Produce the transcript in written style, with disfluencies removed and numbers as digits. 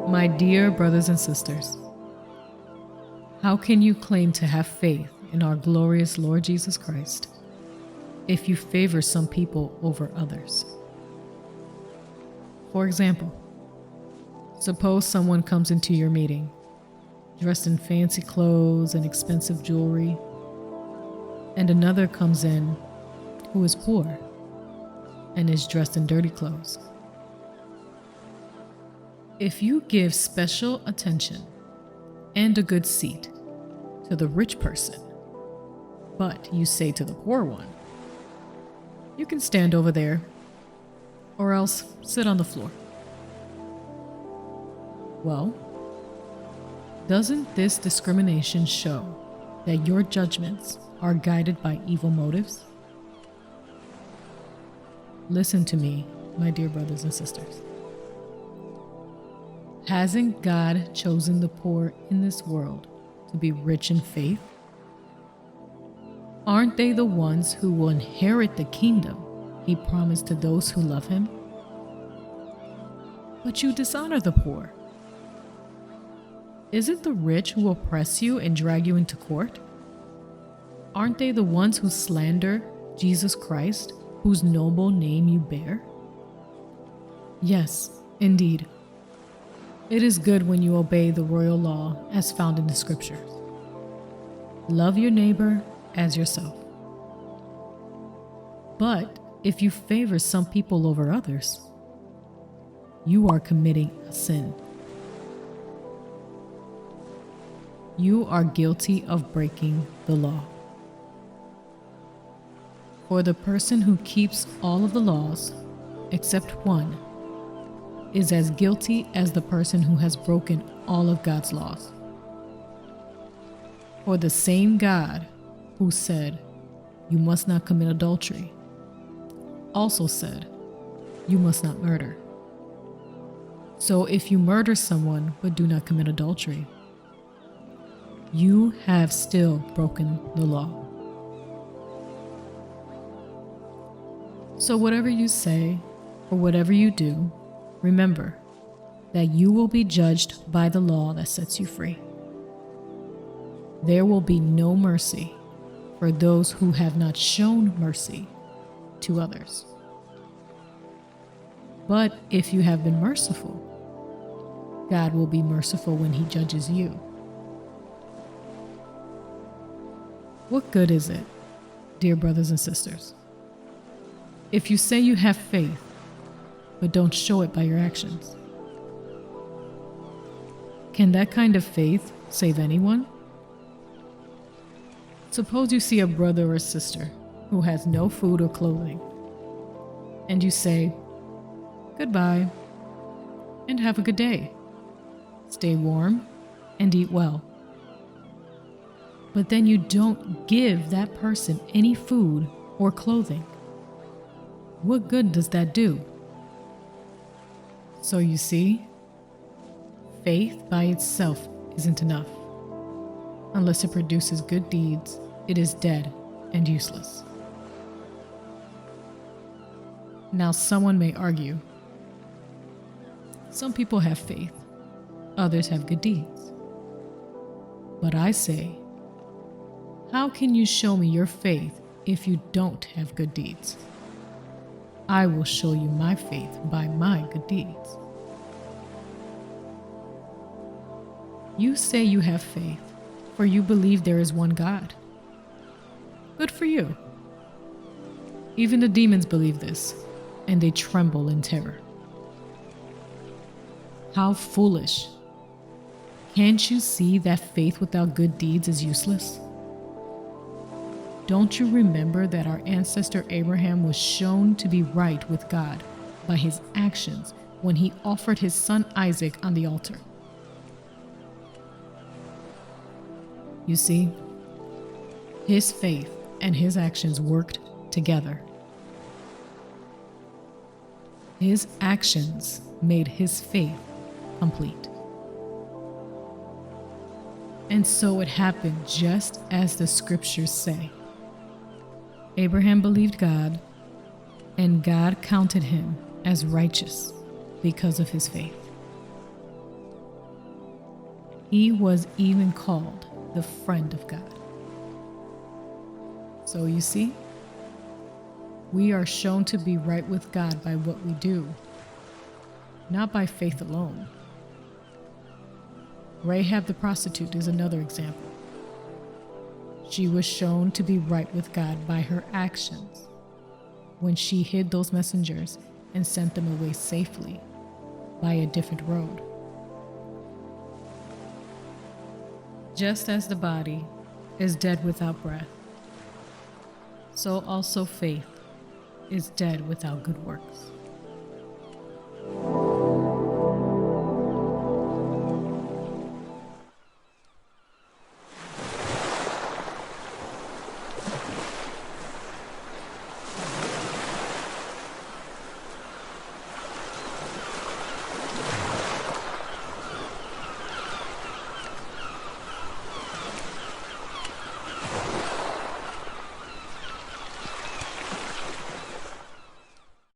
My dear brothers and sisters, how can you claim to have faith in our glorious Lord Jesus Christ if you favor some people over others? For example, suppose someone comes into your meeting dressed in fancy clothes and expensive jewelry, and another comes in who is poor and is dressed in dirty clothes. If you give special attention and a good seat to the rich person, but you say to the poor one, "You can stand over there, or else sit on the floor." Well, doesn't this discrimination show that your judgments are guided by evil motives? Listen to me, my dear brothers and sisters. Hasn't God chosen the poor in this world to be rich in faith? Aren't they the ones who will inherit the kingdom He promised to those who love Him? But you dishonor the poor. Is it the rich who oppress you and drag you into court? Aren't they the ones who slander Jesus Christ, whose noble name you bear? Yes, indeed. It is good when you obey the royal law as found in the scriptures. Love your neighbor as yourself. But if you favor some people over others, you are committing a sin. You are guilty of breaking the law. For the person who keeps all of the laws, except one, is as guilty as the person who has broken all of God's laws. For the same God who said, "You must not commit adultery," also said, "You must not murder." So if you murder someone but do not commit adultery, you have still broken the law. So whatever you say or whatever you do, remember that you will be judged by the law that sets you free. There will be no mercy for those who have not shown mercy to others. But if you have been merciful, God will be merciful when He judges you. What good is it, dear brothers and sisters, if you say you have faith, but don't show it by your actions? Can that kind of faith save anyone? Suppose you see a brother or sister who has no food or clothing, and you say, "Goodbye, and have a good day. Stay warm and eat well." But then you don't give that person any food or clothing. What good does that do? So you see, faith by itself isn't enough. Unless it produces good deeds, it is dead and useless. Now someone may argue, some people have faith, others have good deeds. But I say, how can you show me your faith if you don't have good deeds? I will show you my faith by my good deeds. You say you have faith, for you believe there is one God. Good for you. Even the demons believe this, and they tremble in terror. How foolish! Can't you see that faith without good deeds is useless? Don't you remember that our ancestor Abraham was shown to be right with God by his actions when he offered his son Isaac on the altar? You see, his faith and his actions worked together. His actions made his faith complete. And so it happened just as the scriptures say. Abraham believed God, and God counted him as righteous because of his faith. He was even called the friend of God. So you see, we are shown to be right with God by what we do, not by faith alone. Rahab the prostitute is another example. She was shown to be right with God by her actions when she hid those messengers and sent them away safely by a different road. Just as the body is dead without breath, so also faith is dead without good works.